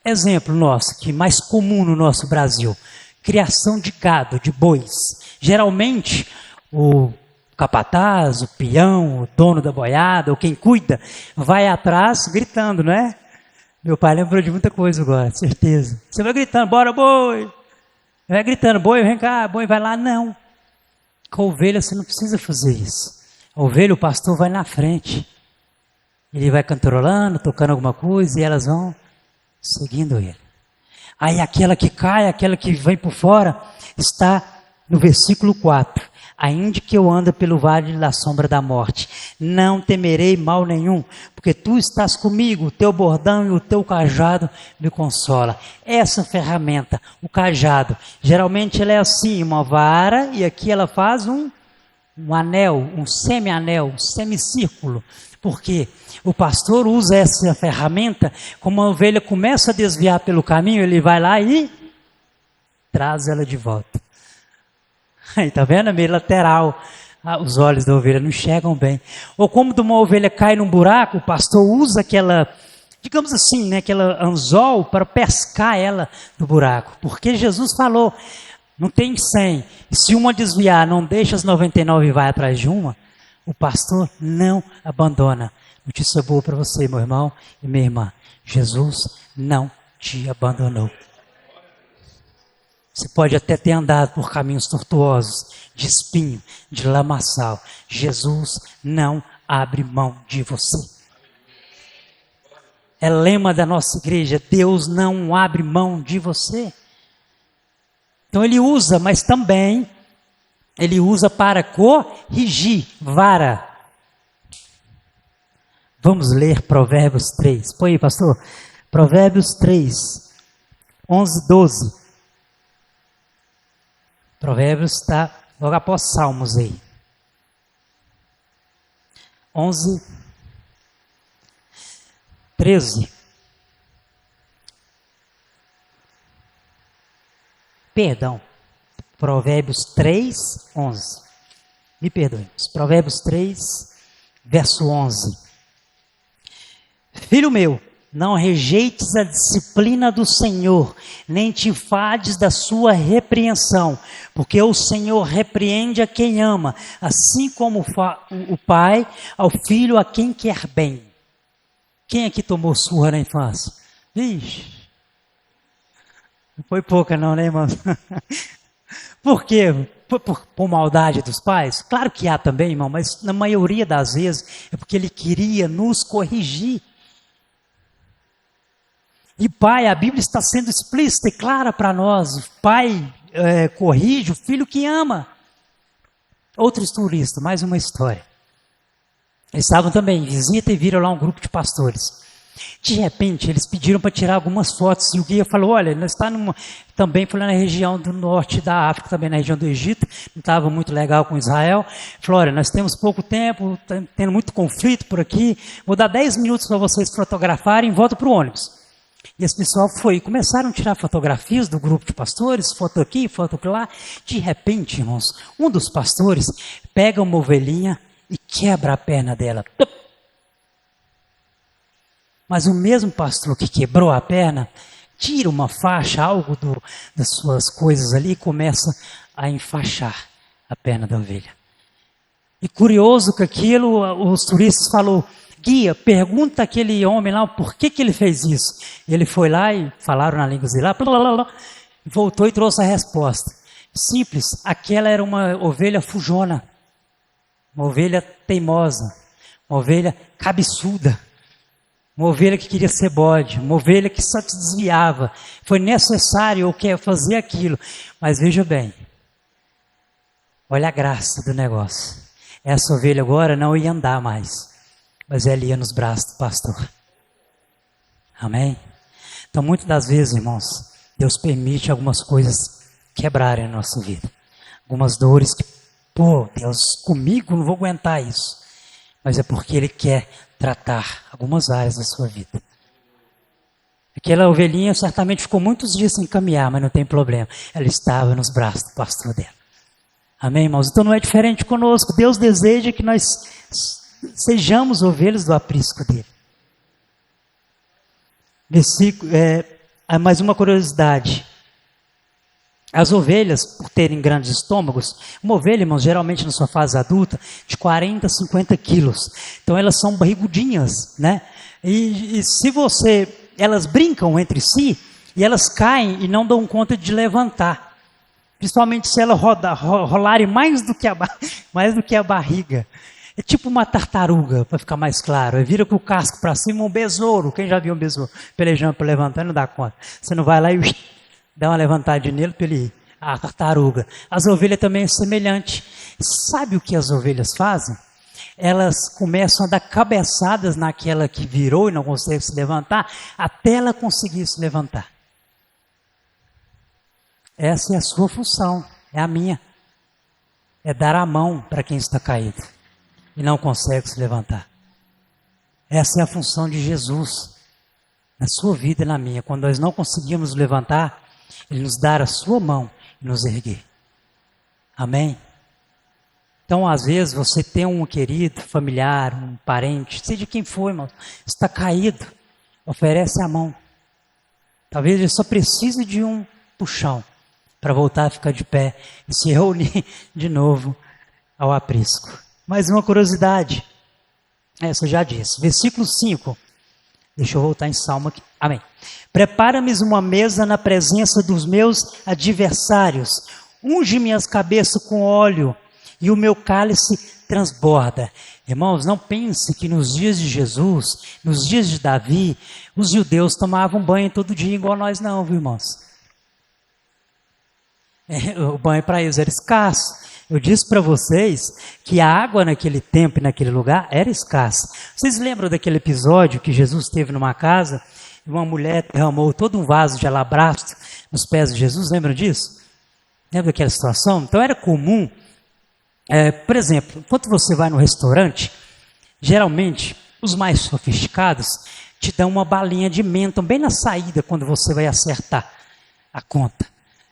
Exemplo nosso, que mais comum no nosso Brasil. Criação de gado, de bois. Geralmente, o capataz, o peão, o dono da boiada, ou quem cuida, vai atrás gritando, não é? Meu pai lembrou de muita coisa agora, certeza. Você vai gritando, bora boi! Vai gritando, boi, vem cá, boi, vai lá. Não. Com a ovelha você não precisa fazer isso. A ovelha, o pastor vai na frente. Ele vai cantarolando, tocando alguma coisa, e elas vão seguindo ele. Aí aquela que cai, aquela que vem por fora, está no versículo 4. Ainda que eu ande pelo vale da sombra da morte, não temerei mal nenhum, porque tu estás comigo, o teu bordão e o teu cajado me consola. Essa ferramenta, o cajado, geralmente ela é assim, uma vara, e aqui ela faz um anel, um semi-anel, um semicírculo. Porque o pastor usa essa ferramenta, como a ovelha começa a desviar pelo caminho, ele vai lá e traz ela de volta. Aí, tá vendo? É meio lateral. Os olhos da ovelha não enxergam bem. Ou como de uma ovelha cai num buraco, o pastor usa aquela, digamos assim, né, aquela anzol para pescar ela do buraco. Porque Jesus falou, não tem 100. Se uma desviar, não deixa as 99 e vai atrás de uma, o pastor não abandona. Notícia boa para você, meu irmão e minha irmã. Jesus não te abandonou. Você pode até ter andado por caminhos tortuosos, de espinho, de lamaçal. Jesus não abre mão de você. É lema da nossa igreja, Deus não abre mão de você. Então ele usa, mas também ele usa para corrigir, vara. Vamos ler Provérbios 3. Põe aí, pastor. Provérbios 3, 11, 12. Provérbios está logo após Salmos aí. 11, 13. Perdão. Provérbios 3, 11. Me perdoe. Provérbios 3, verso 11. Filho meu, não rejeites a disciplina do Senhor, nem te enfades da sua repreensão, porque o Senhor repreende a quem ama, assim como o pai ao filho a quem quer bem. Quem aqui tomou surra na infância? Ixi, não foi pouca não, né, irmão? Por quê? Por maldade dos pais? Claro que há também, irmão, mas na maioria das vezes é porque ele queria nos corrigir. E pai, a Bíblia está sendo explícita e clara para nós. O pai corrige o filho que ama. Outros turistas, mais uma história. Eles estavam também em visita e viram lá um grupo de pastores. De repente, eles pediram para tirar algumas fotos. E o guia falou, olha, nós estamos também foi lá na região do norte da África, também na região do Egito. Não estava muito legal com Israel. Falou, olha, nós temos pouco tempo, tá tendo muito conflito por aqui. Vou dar 10 minutos para vocês fotografarem e volta para o ônibus. E esse pessoal foi, começaram a tirar fotografias do grupo de pastores, foto aqui, foto lá. De repente, irmãos, um dos pastores pega uma ovelhinha e quebra a perna dela. Mas o mesmo pastor que quebrou a perna, tira uma faixa, algo das suas coisas ali e começa a enfaixar a perna da ovelha. E curioso que aquilo, os turistas falaram, guia, pergunta aquele homem lá por que ele fez isso. Ele foi lá e falaram na língua dele lá, voltou e trouxe a resposta. Simples, aquela era uma ovelha fujona, uma ovelha teimosa, uma ovelha cabeçuda, uma ovelha que queria ser bode, uma ovelha que só te desviava. Foi necessário ou quer fazer aquilo. Mas veja bem, olha a graça do negócio. Essa ovelha agora não ia andar mais, mas ela ia nos braços do pastor. Amém? Então, muitas das vezes, irmãos, Deus permite algumas coisas quebrarem a nossa vida. Algumas dores que, pô, Deus, comigo não vou aguentar isso. Mas é porque Ele quer tratar algumas áreas da sua vida. Aquela ovelhinha certamente ficou muitos dias sem caminhar, mas não tem problema. Ela estava nos braços do pastor dela. Amém, irmãos? Então não é diferente conosco. Deus deseja que nós sejamos ovelhas do aprisco dele. Mais uma curiosidade. As ovelhas, por terem grandes estômagos, uma ovelha, irmãos, geralmente na sua fase adulta, de 40 a 50 quilos. Então elas são barrigudinhas, né? E se elas brincam entre si, e elas caem e não dão conta de levantar. Principalmente se elas rolarem mais do que a barriga. É tipo uma tartaruga, para ficar mais claro. Aí vira com o casco para cima um besouro. Quem já viu um besouro pelejando para levantar, não dá conta. Você não vai lá e dá uma levantadinha nele para ele ir. A tartaruga. As ovelhas também é semelhante. Sabe o que as ovelhas fazem? Elas começam a dar cabeçadas naquela que virou e não consegue se levantar, até ela conseguir se levantar. Essa é a sua função, é a minha. É dar a mão para quem está caído e não consegue se levantar. Essa é a função de Jesus na sua vida e na minha. Quando nós não conseguimos levantar, Ele nos dá a sua mão e nos erguer. Amém? Então, às vezes, você tem um querido, familiar, um parente, seja quem for, irmão, está caído, oferece a mão. Talvez ele só precise de um puxão para voltar a ficar de pé e se reunir de novo ao aprisco. Mais uma curiosidade, essa eu já disse, versículo 5, deixa eu voltar em Salmo aqui, amém. Prepara-me uma mesa na presença dos meus adversários, unge minhas cabeças com óleo, e o meu cálice transborda. Irmãos, não pense que nos dias de Jesus, nos dias de Davi, os judeus tomavam banho todo dia igual nós não, viu, irmãos? O banho para eles era escasso. Eu disse para vocês que a água naquele tempo e naquele lugar era escassa. Vocês lembram daquele episódio que Jesus esteve numa casa e uma mulher derramou todo um vaso de alabastro nos pés de Jesus? Lembram disso? Lembra daquela situação? Então era comum. Por exemplo, quando você vai no restaurante, geralmente os mais sofisticados te dão uma balinha de menta bem na saída quando você vai acertar a conta.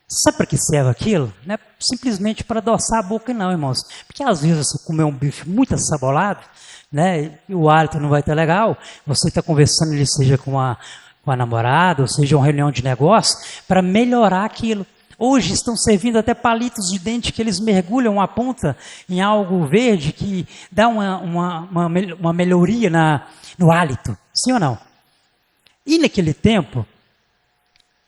Sabe para que serve aquilo? Não é simplesmente para adoçar a boca não, irmãos. Porque às vezes você comer um bife muito assabolado, né, e o hálito não vai estar legal, você está conversando ali, seja com a namorada, ou seja, uma reunião de negócio, para melhorar aquilo. Hoje estão servindo até palitos de dente que eles mergulham a ponta em algo verde que dá uma melhoria no hálito. Sim ou não? E naquele tempo,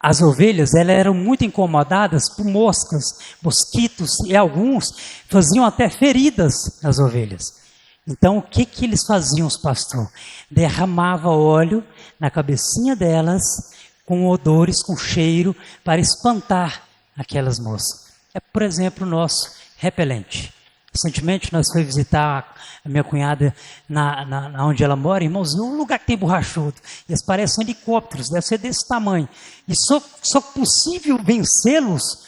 as ovelhas eram muito incomodadas por moscas, mosquitos, e alguns faziam até feridas nas ovelhas. Então, o que eles faziam, os pastores? Derramava óleo na cabecinha delas, com odores, com cheiro, para espantar aquelas moscas. É, por exemplo, o nosso repelente. Recentemente nós fomos visitar a minha cunhada na onde ela mora, irmãos, um lugar que tem borrachudo. E eles parecem helicópteros, deve ser desse tamanho. E só possível vencê-los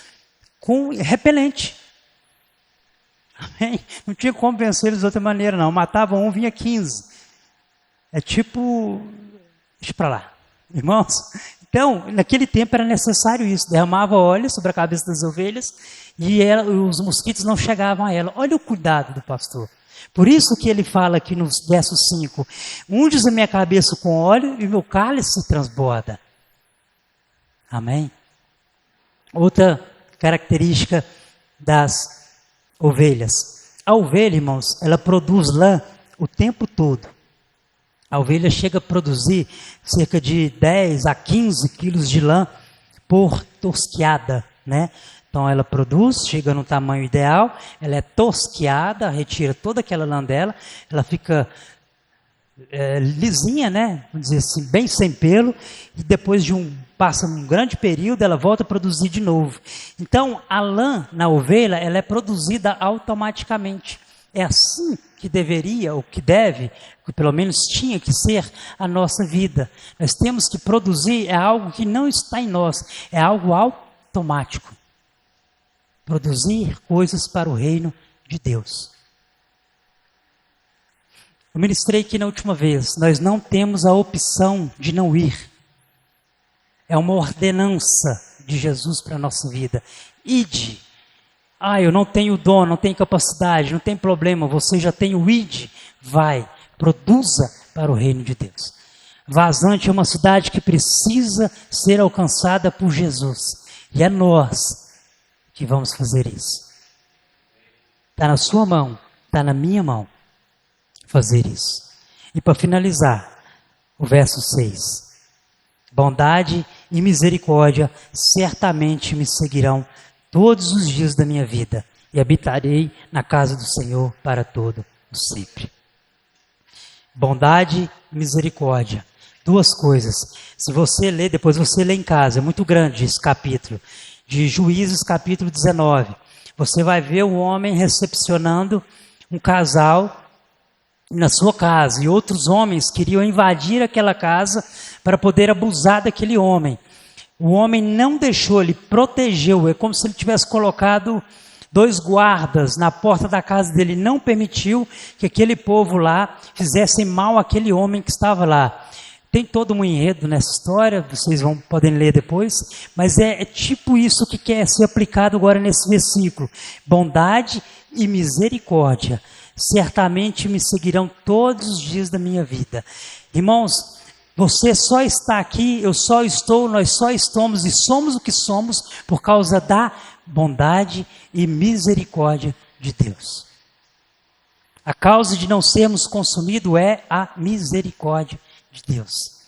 com repelente. Amém? Não tinha como vencê-los de outra maneira, não. Matava um, vinha 15. É tipo... Deixa para lá. Irmãos, então, naquele tempo era necessário isso. Derramava óleo sobre a cabeça das ovelhas e os mosquitos não chegavam a ela. Olha o cuidado do pastor. Por isso que ele fala aqui no verso 5, unges a minha cabeça com óleo e meu cálice transborda. Amém? Outra característica das ovelhas. A ovelha, irmãos, ela produz lã o tempo todo. A ovelha chega a produzir cerca de 10 a 15 quilos de lã por tosquiada, né? Então ela produz, chega no tamanho ideal, ela é tosquiada, retira toda aquela lã dela, ela fica lisinha, né? Vamos dizer assim, bem sem pelo, e depois passa um grande período, ela volta a produzir de novo. Então a lã na ovelha, ela é produzida automaticamente. É assim que deveria, ou que deve, que pelo menos tinha que ser a nossa vida. Nós temos que produzir, é algo que não está em nós, é algo automático. Produzir coisas para o reino de Deus. Eu ministrei aqui na última vez, nós não temos a opção de não ir. É uma ordenança de Jesus para a nossa vida. Ide. Eu não tenho dom, não tenho capacidade, não tem problema, você já tem o ide. Vai, produza para o reino de Deus. Vazante é uma cidade que precisa ser alcançada por Jesus. E é nós que vamos fazer isso. Está na sua mão, está na minha mão fazer isso. E para finalizar, o verso 6. Bondade e misericórdia certamente me seguirão todos os dias da minha vida, e habitarei na casa do Senhor para todo o sempre. Bondade e misericórdia. Duas coisas. Se você ler, depois você lê em casa, é muito grande esse capítulo, de Juízes capítulo 19. Você vai ver o homem recepcionando um casal na sua casa, e outros homens queriam invadir aquela casa para poder abusar daquele homem. O homem não deixou, ele protegeu, é como se ele tivesse colocado 2 guardas na porta da casa dele, não permitiu que aquele povo lá fizesse mal àquele homem que estava lá. Tem todo um enredo nessa história, vocês podem ler depois, mas é tipo isso que quer ser aplicado agora nesse versículo. Bondade e misericórdia certamente me seguirão todos os dias da minha vida. Irmãos, você só está aqui, eu só estou, nós só estamos e somos o que somos por causa da bondade e misericórdia de Deus. A causa de não sermos consumidos é a misericórdia de Deus.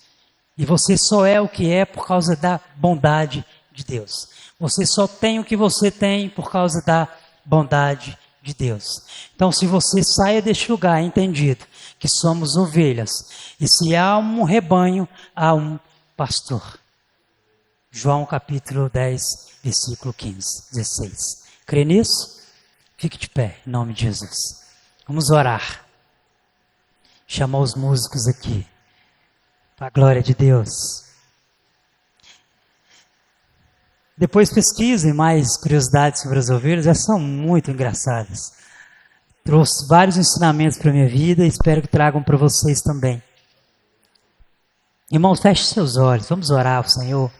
E você só é o que é por causa da bondade de Deus. Você só tem o que você tem por causa da bondade de Deus. Então, se você saia deste lugar entendido que somos ovelhas, e se há um rebanho, há um pastor. João capítulo 10, versículo 15, 16. Crê nisso? Fique de pé, em nome de Jesus. Vamos orar. Chamar os músicos aqui, para a glória de Deus. Depois pesquisem mais curiosidades sobre as ovelhas, elas são muito engraçadas. Trouxe vários ensinamentos para a minha vida e espero que tragam para vocês também. Irmãos, feche seus olhos, vamos orar ao Senhor,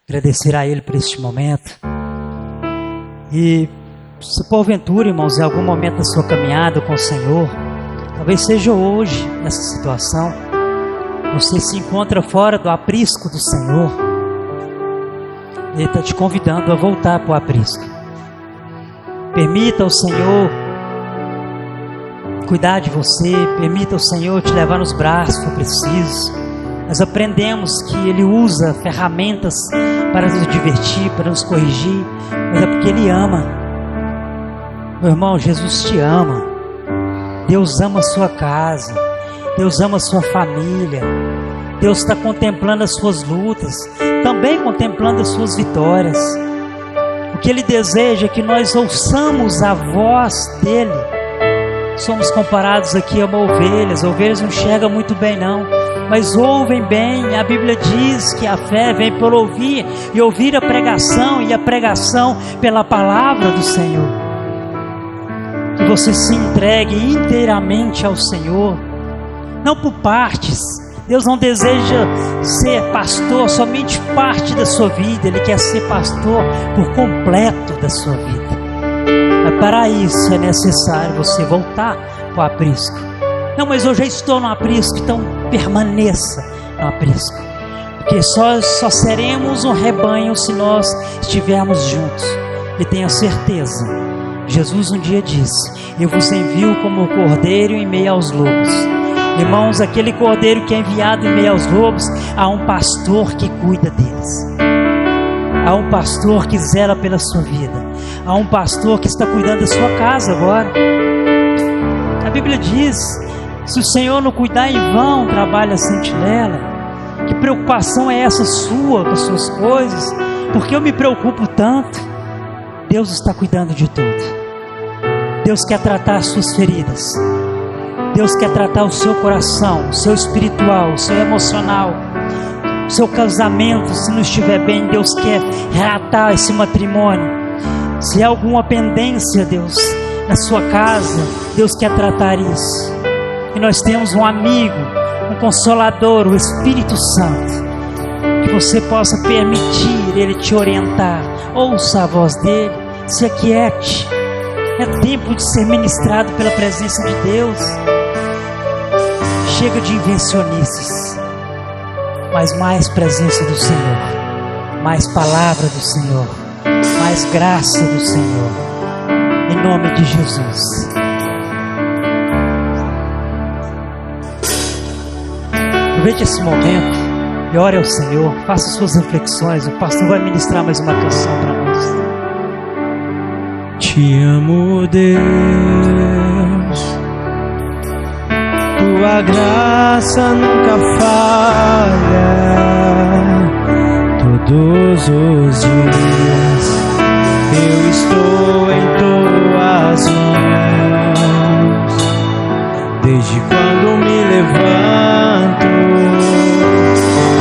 agradecer a Ele por este momento. E se porventura, irmãos, em algum momento da sua caminhada com o Senhor, talvez seja hoje, nessa situação, você se encontra fora do aprisco do Senhor, Ele está te convidando a voltar para o aprisco. Permita ao Senhor cuidar de você, permita ao Senhor te levar nos braços se for preciso. Nós aprendemos que Ele usa ferramentas para nos divertir, para nos corrigir, mas é porque Ele ama. Meu irmão, Jesus te ama. Deus ama a sua casa, Deus ama a sua família. Deus está contemplando as suas lutas, também contemplando as suas vitórias. O que Ele deseja é que nós ouçamos a voz dEle. Somos comparados aqui a uma ovelha. As ovelhas não enxergam muito bem não, mas ouvem bem. A Bíblia diz que a fé vem por ouvir, e ouvir a pregação, e a pregação pela palavra do Senhor. Que você se entregue inteiramente ao Senhor, não por partes. Deus não deseja ser pastor somente parte da sua vida, Ele quer ser pastor por completo da sua vida. Mas para isso é necessário você voltar para o aprisco. Não, mas eu já estou no aprisco, então permaneça no aprisco. Porque só seremos um rebanho se nós estivermos juntos. E tenha certeza, Jesus um dia disse: eu vos envio como cordeiro em meio aos lobos. Irmãos, aquele cordeiro que é enviado em meio aos lobos, há um pastor que cuida deles. Há um pastor que zela pela sua vida. Há um pastor que está cuidando da sua casa agora. A Bíblia diz: se o Senhor não cuidar, em vão trabalha a sentinela. Que preocupação é essa sua com as suas coisas? Porque eu me preocupo tanto. Deus está cuidando de tudo. Deus quer tratar as suas feridas. Deus quer tratar o seu coração, o seu espiritual, o seu emocional, o seu casamento. Se não estiver bem, Deus quer reatar esse matrimônio. Se há alguma pendência, Deus, na sua casa, Deus quer tratar isso. E nós temos um amigo, um consolador, o Espírito Santo, que você possa permitir Ele te orientar. Ouça a voz dEle, se aquiete. É tempo de ser ministrado pela presença de Deus. Chega de invencionices, mas mais presença do Senhor, mais palavra do Senhor, mais graça do Senhor, em nome de Jesus. Aproveite esse momento e ore ao Senhor, faça suas reflexões. O pastor vai ministrar mais uma canção para nós. Te amo, Deus, tua graça nunca falha. Todos os dias eu estou em tuas mãos. Desde quando me levanto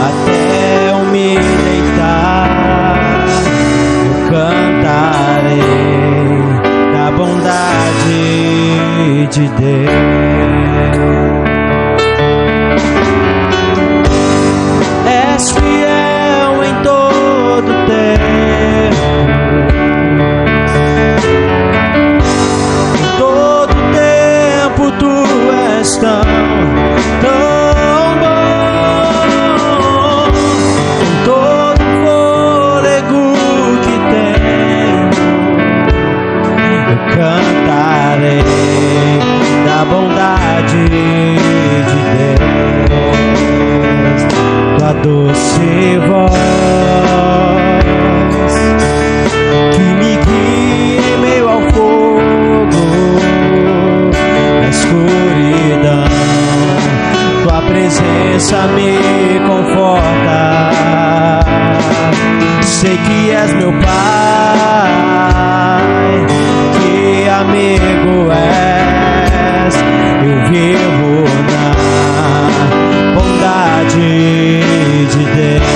até eu me deitar, eu cantarei da bondade de Deus. És fiel em todo tempo, em todo tempo tu és tão bom. Com todo fôlego que tenho, eu cantarei da bondade de Deus. Tua doce voz que me guia em meio ao fogo, na escuridão, tua presença me conforta. Sei que és meu Pai, que amigo és. Eu vivo na bondade de Deus.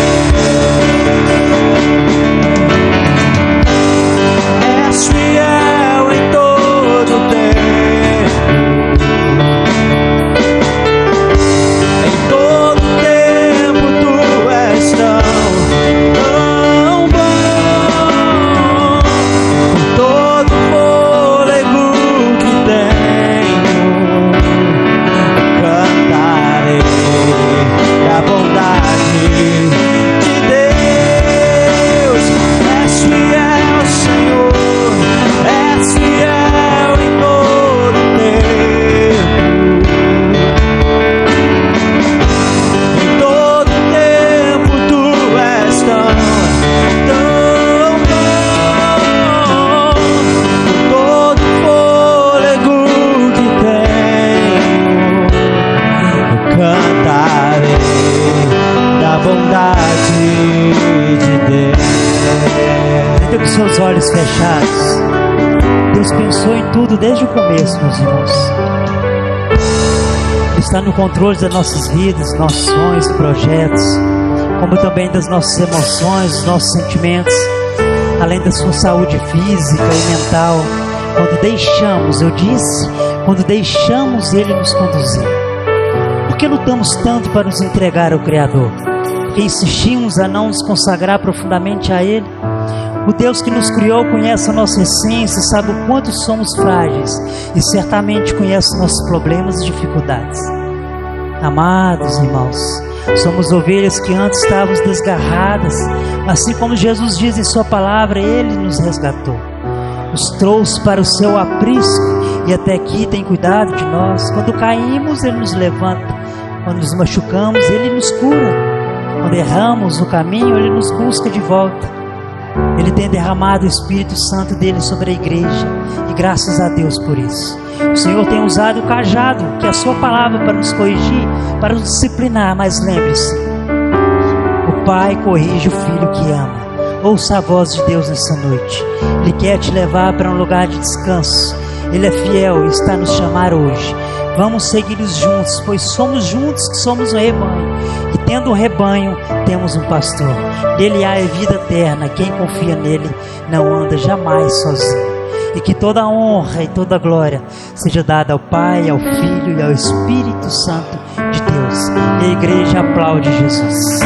És fiel em todo tempo, em todo tempo tu és tão bom. Com todo fôlego que tenho, cantarei da bondade de Deus. És fiel, Senhor, és fiel em todo tempo, em todo tempo tu és tão bom. Com todo fôlego que tenho, eu cantarei da bondade de Deus. Ainda com seus olhos fechados, Deus pensou em tudo desde o começo, meus irmãos. Ele está no controle das nossas vidas, nossos sonhos, projetos, como também das nossas emoções, dos nossos sentimentos, além da sua saúde física e mental. Quando deixamos, eu disse, quando deixamos Ele nos conduzir. Por que lutamos tanto para nos entregar ao Criador? Porque insistimos a não nos consagrar profundamente a Ele? O Deus que nos criou conhece a nossa essência, sabe o quanto somos frágeis e certamente conhece nossos problemas e dificuldades. Amados irmãos, somos ovelhas que antes estávamos desgarradas, assim como Jesus diz em sua palavra, Ele nos resgatou, nos trouxe para o seu aprisco e até aqui tem cuidado de nós. Quando caímos, Ele nos levanta. Quando nos machucamos, Ele nos cura. Quando erramos o caminho, Ele nos busca de volta. Ele tem derramado o Espírito Santo dele sobre a igreja e graças a Deus por isso. O Senhor tem usado o cajado, que é a sua palavra, para nos corrigir, para nos disciplinar. Mas lembre-se, o Pai corrige o Filho que ama. Ouça a voz de Deus nessa noite. Ele quer te levar para um lugar de descanso. Ele é fiel e está nos chamar hoje. Vamos segui-los juntos, pois somos juntos que somos um rebanho. E tendo um rebanho, temos um pastor. Nele há a vida eterna. Quem confia nele não anda jamais sozinho. E que toda a honra e toda a glória seja dada ao Pai, ao Filho e ao Espírito Santo de Deus. E a igreja aplaude Jesus.